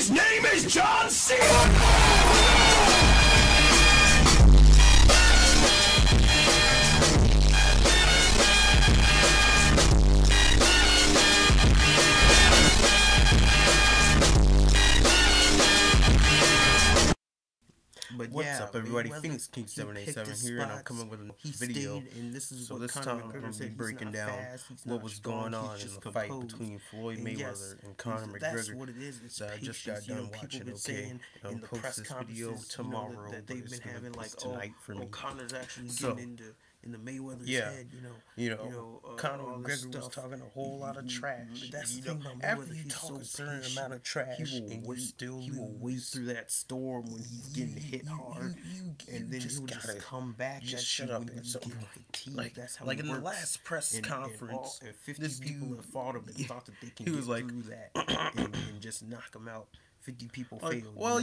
His name is John Cena! But what's up, everybody? Phoenix King 787 here, and I'm coming with a video. And this is So what this Conor time I'm McGregor going to be said. breaking down what was going on in the fight between Floyd Mayweather and Conor McGregor. That's what it is. It's that I just got done watching. Okay, in the post press this video conferences tomorrow, that they've been having, like, tonight for me. Connor's actually getting in the Mayweather's head. Conor all McGregor was talking a whole lot of trash. That's the thing about Mayweather. After you talk a certain amount of trash, he will wait through that storm when he's getting hit hard, and then he'll just come back. Just shut up. That's how like it in works. the last press conference, and 50 this people dude have fought him and thought that they can he get was like, through that and just knock him out. 50 people failed. Well,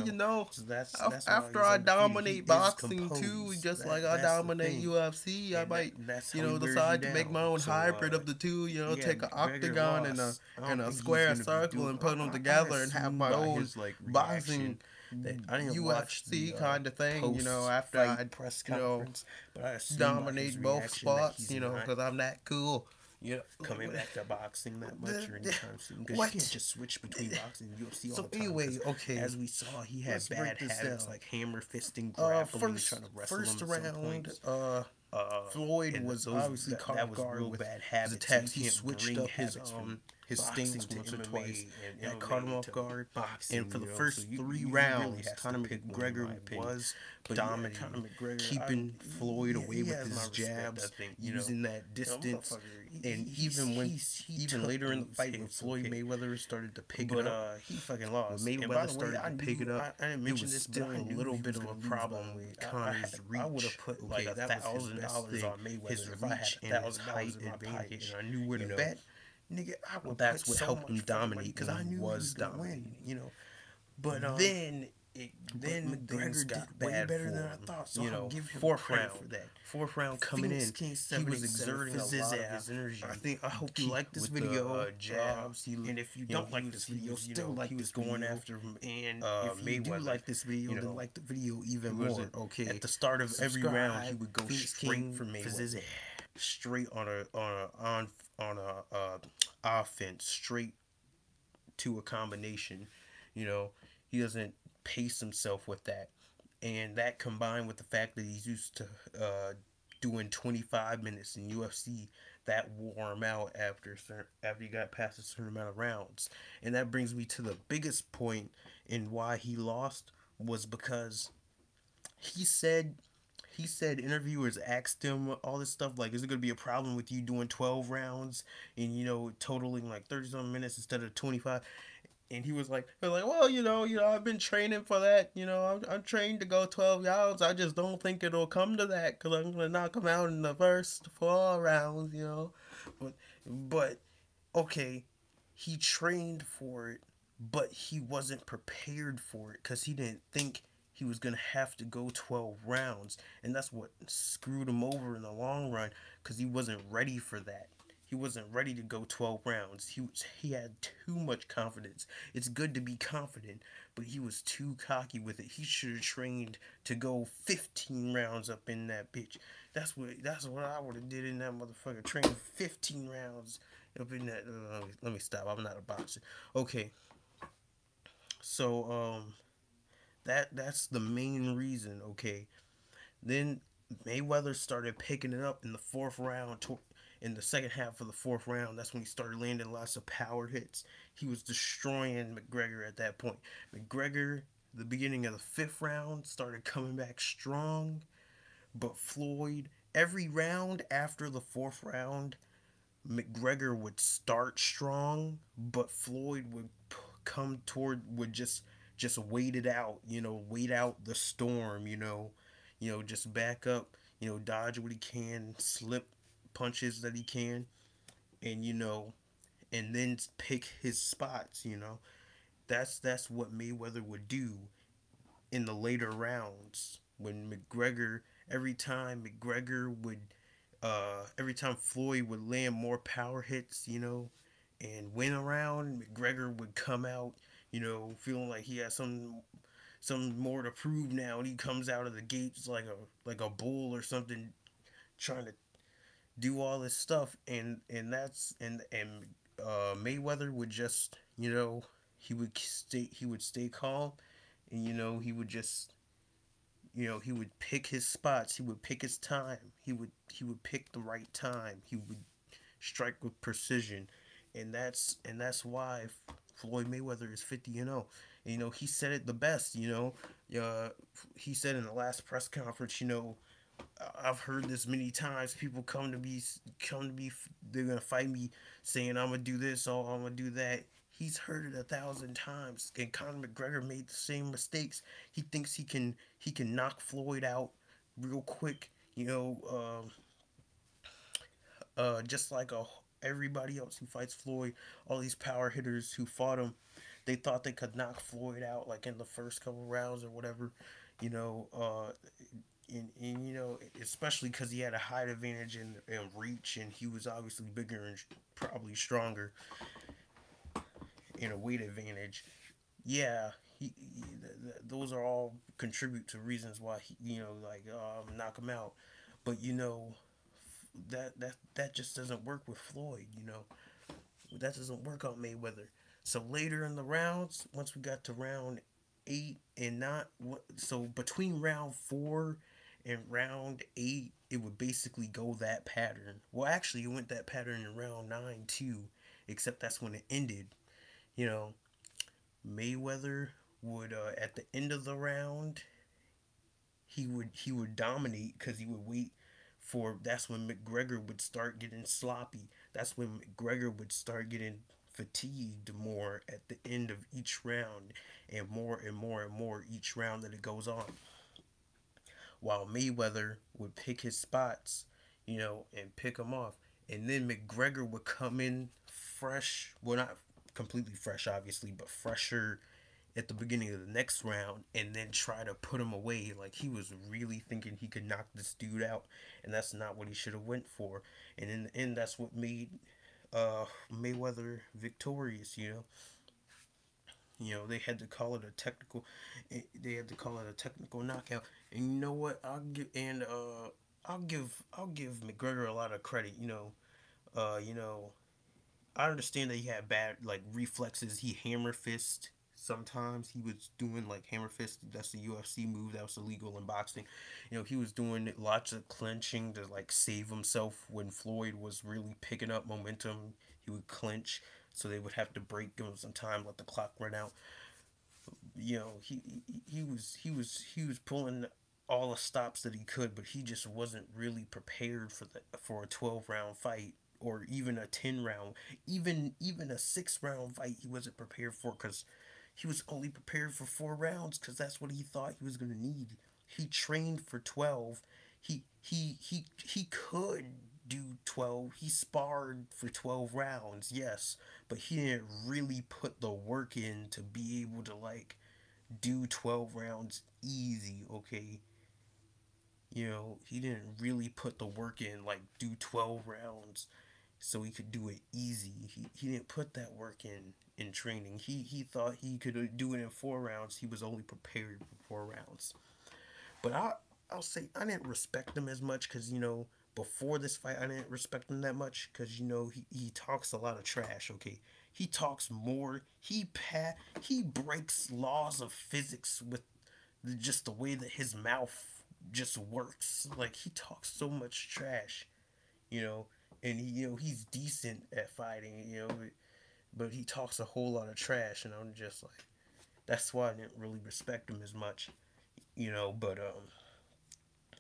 So that's after I dominate boxing too, just like I dominate UFC, I might, decide to make my own hybrid of the two. Take an octagon and a square circle and put them together and have my own boxing UFC kind of thing. After I press conference, but I dominate both spots. Because I'm that cool. Coming back to boxing that much or anytime soon. Because you can't just switch between boxing and UFC all the time. Anyway, okay. As we saw, he had bad habits like hammer fisting, grappling, trying to wrestle first him round, Floyd was obviously caught off guard with bad habits. attacks. He switched up his stance once or twice. That caught him off guard. And for the first 3 rounds, Conor McGregor was dominating, keeping Floyd away with his jabs, using that distance. And even later in the fight, when Floyd Mayweather started to pick it up, he fucking lost. When Mayweather started to pick it up, it was still a little bit of a problem with Conor's reach. I would have put like $1,000 on Mayweather his if I had $1,000 in my pocket and I knew where to bet. Nigga, I would. That's what helped him dominate because I knew he was dominating. But then McGregor got way better than I thought. So I'll give him credit for that. Fourth round coming in, he was exerting a lot of his energy. I hope you like this video. Jabs, and if you don't like this video, still like he was this going video. after him. And if Mayweather, you do like this video, then like the video even more. Okay, at the start of every round, he would go straight for Mayweather, straight on a offense, straight to a combination. He doesn't pace himself with that, and that combined with the fact that he's used to doing 25 minutes in UFC, that wore him out after he got past a certain amount of rounds. And that brings me to the biggest point in why he lost, was because he said interviewers asked him all this stuff like, is it going to be a problem with you doing 12 rounds and totaling like 30-something minutes instead of 25? And he was like, well, I've been training for that. I'm trained to go 12 rounds. I just don't think it'll come to that because I'm gonna knock him out in the first 4 rounds. But okay, he trained for it, but he wasn't prepared for it because he didn't think he was gonna have to go 12 rounds, and that's what screwed him over in the long run because he wasn't ready for that. He wasn't ready to go 12 rounds. He had too much confidence. It's good to be confident, but he was too cocky with it. He should have trained to go 15 rounds up in that bitch. That's what I would have did in that motherfucker. Train 15 rounds up in that. Let me stop. I'm not a boxer. Okay. So that's the main reason. Okay. Then Mayweather started picking it up in the 4th round. In the second half of the 4th round, that's when he started landing lots of power hits. He was destroying McGregor at that point. McGregor, the beginning of the 5th round, started coming back strong. But Floyd, every round after the 4th round, McGregor would start strong, but Floyd would would just wait it out, wait out the storm, just back up, dodge what he can, slip punches that he can, and and then pick his spots. That's what Mayweather would do in the later rounds when McGregor, every time Floyd would land more power hits, and win a round, McGregor would come out, feeling like he has some more to prove now, and he comes out of the gates like a bull or something, trying to do all this stuff, and Mayweather would just, he would stay calm, and he would just, he would pick his spots, he would pick his time, he would pick the right time, he would strike with precision, and that's why Floyd Mayweather is 50-0. And, he said it the best. He said in the last press conference, I've heard this many times. People come to me, they're gonna fight me, saying I'm gonna do this or I'm gonna do that. He's heard it 1,000 times. And Conor McGregor made the same mistakes. He thinks he can knock Floyd out real quick. Just like everybody else who fights Floyd, all these power hitters who fought him, they thought they could knock Floyd out like in the first couple rounds or whatever. You know, uh, and especially because he had a height advantage and reach, and he was obviously bigger and probably stronger in a weight advantage. Yeah, those are all contribute to reasons why knock him out. But that just doesn't work with Floyd. That doesn't work on Mayweather. So later in the rounds, once we got to round 8 and not so between round 4 and round 8, it would basically go that pattern. Well, actually, it went that pattern in round 9 too, except that's when it ended. You know, Mayweather would at the end of the round, he would dominate because he would wait for, that's when McGregor would start getting sloppy. That's when McGregor would start getting fatigued more at the end of each round, and more and more and more each round that it goes on. While Mayweather would pick his spots, and pick them off. And then McGregor would come in fresh, well, not completely fresh, obviously, but fresher at the beginning of the next round, and then try to put him away like he was really thinking he could knock this dude out, and that's not what he should have went for. And in the end, that's what made Mayweather victorious. They had to call it a technical. They had to call it a technical knockout. And you know what? I'll give McGregor a lot of credit. Uh, you know, I understand that he had bad like reflexes. He hammer fist. Sometimes he was doing like hammer fist. That's a UFC move that was illegal in boxing. He was doing lots of clenching to like save himself when Floyd was really picking up momentum. He would clench, so they would have to break, give him some time, let the clock run out. He was pulling all the stops that he could, but he just wasn't really prepared for a 12 round fight, or even a 10 round, even a 6 round fight. He wasn't prepared for, because he was only prepared for 4 rounds, because that's what he thought he was gonna need. He trained for 12. He could do 12. He sparred for 12 rounds, yes, but he didn't really put the work in to be able to like do 12 rounds easy, okay? He didn't really put the work in, like do 12 rounds so he could do it easy. He didn't put that work in training. He thought he could do it in 4 rounds. He was only prepared for 4 rounds. But I'll say I didn't respect him as much, because before this fight I didn't respect him that much, because he talks a lot of trash. Okay, he talks more. He breaks laws of physics with just the way that his mouth just works. Like, he talks so much trash, you know, and he's decent at fighting, but he talks a whole lot of trash, and I'm just like, that's why I didn't really respect him as much,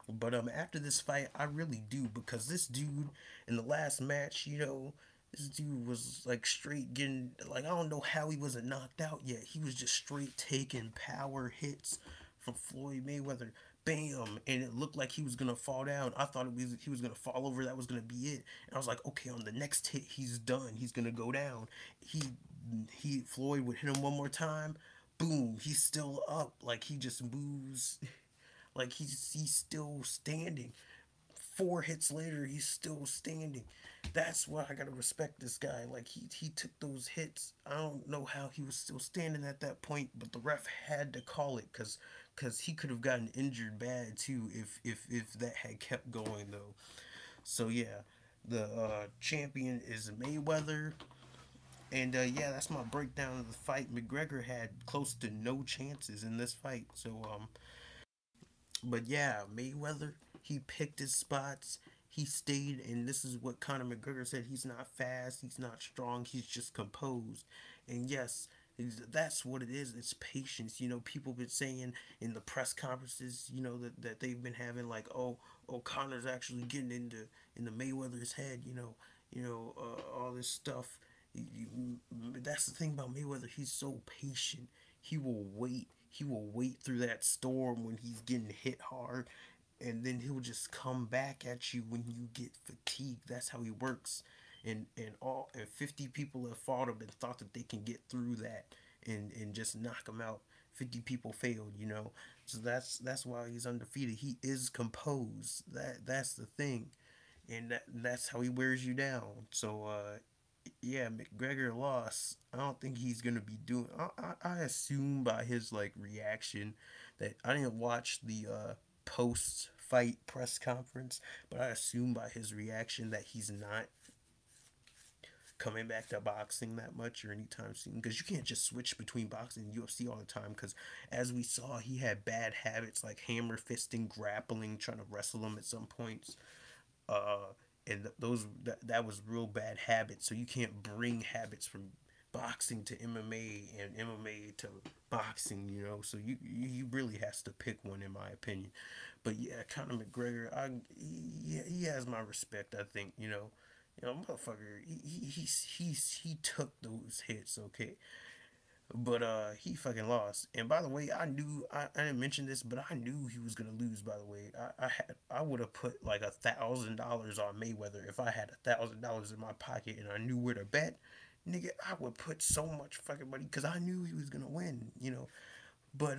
but after this fight, I really do, because this dude in the last match, this dude was like straight getting, like, I don't know how he wasn't knocked out yet. He was just straight taking power hits from Floyd Mayweather. Bam, and it looked like he was gonna fall down. I thought he was gonna fall over. That was gonna be it. And I was like, okay, on the next hit, he's done. He's gonna go down. He Floyd would hit him one more time. Boom, he's still up. Like, he just moves. Like, he's still standing. 4 hits later, he's still standing. That's why I gotta respect this guy. Like he took those hits. I don't know how he was still standing at that point, but the ref had to call it because he could have gotten injured bad too if that had kept going though. So yeah, the champion is Mayweather. And yeah, that's my breakdown of the fight. McGregor had close to no chances in this fight. So but yeah, Mayweather, he picked his spots. He stayed, and this is what Conor McGregor said. He's not fast. He's not strong. He's just composed. And yes, that's what it is. It's patience. You know, people been saying in the press conferences, you know, that they've been having like, oh, Conor's actually getting into Mayweather's head. All this stuff. That's the thing about Mayweather. He's so patient. He will wait. He will wait through that storm when he's getting hit hard, and then he'll just come back at you when you get fatigued. That's how he works. And 50 people have fought him and thought that they can get through that and just knock him out. 50 people failed, So that's why he's undefeated. He is composed. That's the thing, and that's how he wears you down. So yeah, McGregor lost. I don't think he's gonna be doing. I assume by his like reaction that I didn't watch the post fight press conference, but I assume by his reaction that he's not coming back to boxing that much or anytime soon, because you can't just switch between boxing and UFC all the time, because as we saw, he had bad habits like hammer fisting, grappling, trying to wrestle him at some points. And that was real bad habits. So you can't bring habits from boxing to MMA and MMA to boxing, So you really has to pick one, in my opinion. But yeah, Conor McGregor, he has my respect. I think motherfucker. He took those hits, okay. But he fucking lost. And by the way, I didn't mention this, but I knew he was gonna lose. By the way, I would have put like $1,000 on Mayweather if I had $1,000 in my pocket and I knew where to bet. Nigga, I would put so much fucking money because I knew he was gonna win. But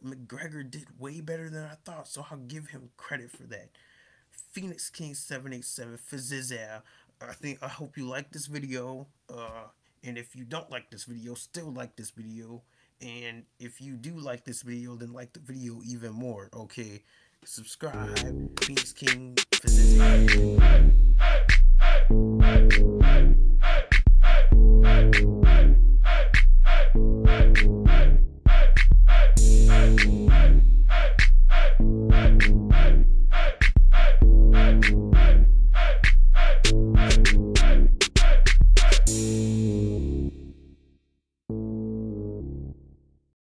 McGregor did way better than I thought, so I'll give him credit for that. Phoenix King 787 for Zizar. I hope you like this video. And if you don't like this video, still like this video. And if you do like this video, then like the video even more. Okay, subscribe. Phoenix King for Zizar.